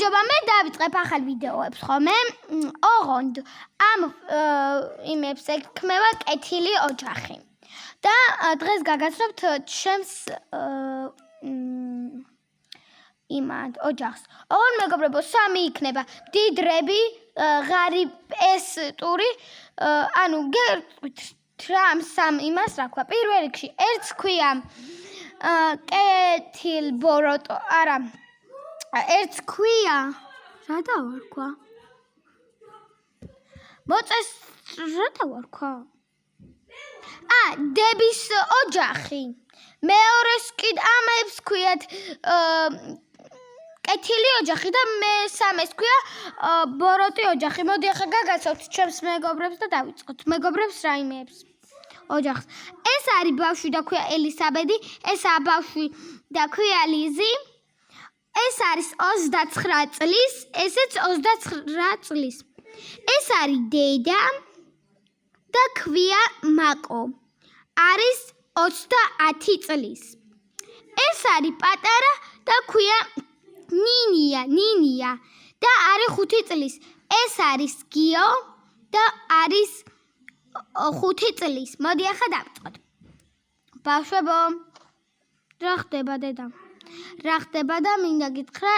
გამარჯობა, მე დავიწყებ ახალ ვიდეოებს ხოლმე. ოღონდ ამ იმებს ექმევა კეთილი ოჯახი. და დღეს გაგაცნობთ ჩემს იმად ოჯახს. ოღონდ მეგობრებო, 3 იქნება. მდიდრები, ღარიბესტური, ანუ გეტყვით რა ამ 3 იმას რა ქვია. პირველ რიგში ერთს ქვია კეთილბოროტო, არა. ერთს ქვია რა დავარქვა? მოწეს რა დავარქვა? დების ოჯახი. მეორეს კიდ ამებს ქვიათ კეთილი ოჯახი და მესამეს ქვია ბოროტი ოჯახი. მოდი ახლა გაგაცნობთ ჩემს მეგობრებს და დავიწყოთ. მეგობრებს რა იმეებს ოჯახს. ეს არის ბავშვი და ქვია ელისაბედი, ესაა ბავშვი და ქვია ლიზი. ეს არის 29 წლის, ესეც 29 წლის. ეს არის დედა და ქვია მაკო. არის 30 წლის. ეს არის პატარა და ქვია ნინია და არის 5 წლის. ეს არის გიო და არის 5 წლის. მოდი ახლა დავიწყოთ. ბავშვებო, რა ხდება დედა? რა ხდება და მინდა გითხრა,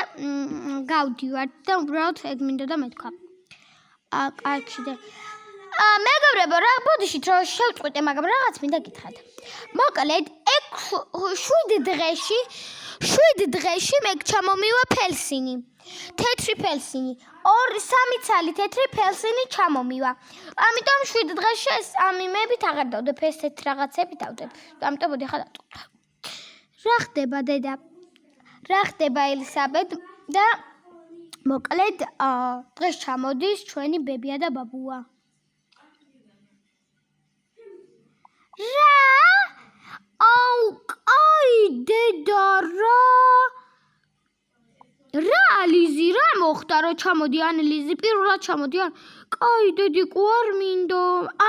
გავდივართ და უბრალოდ ეგ მინდა და მეთქვა. კარგში და მეგობრებო, რა ბოდიშით რომ შევწყვიტე, მაგრამ რაღაც მინდა გითხრათ. მოკლედ, 7 დღეში მე ჩამომივა ფელსინი. თეთრი ფელსინი. 3 ცალი თეთრი ფელსინი ჩამომივა. ამიტომ 7 დღეში ამ იმებით აღარ დავდებ, ეს თეთრ რაღაცები დავდებ. ამიტომ მოდი ახლა დავწყოთ. რა ხდება დედა? რა ხდება ელისაბედ და მოკლედ დღეს ჩამოდის ჩვენი ბებია და ბაბუა. რა? აი დედა რა ლიზი რა მოხდა რომ ჩამოდიან ლიზი პირველად ჩამოდიან? კაი დედიკო არ მინდა,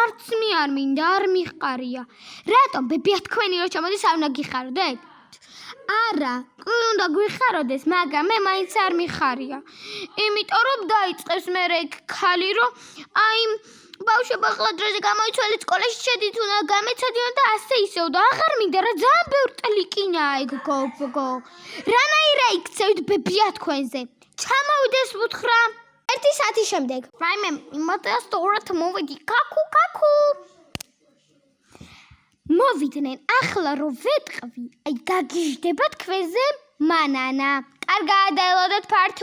არც მე არ მინდა, არ მიხარია. რატომ ბებია თქვენი რომ ჩამოდის არ უნდა გიხარდეთ? არა, უნდა გვიხაროდეს, მაგრამ მე მაინც არ მიხარია. იმიტომ რომ დაიწყებს მე ეგ ხალი რომ აი ბავშვებო ახლა დროზე გამოიცვალეთ, სკოლაში შედით, უნდა გამეცადიონ და ასე ისევ და აღარ მინდა რა ძალიან ბევრი ტლიკინაა ეგ გოგო. რანაირად იქცევთ ბებია თქვენზე? ჩამოვიდეს უთხრა 1 საათის შემდეგ. რაიმე იმადა სწორად მოვიდი. კაკუ. მოვიდნენ ახლა რომ ვეტყვი, აი გაგიჟდება თქვენზე მანანა. კარგად დაელოდეთ part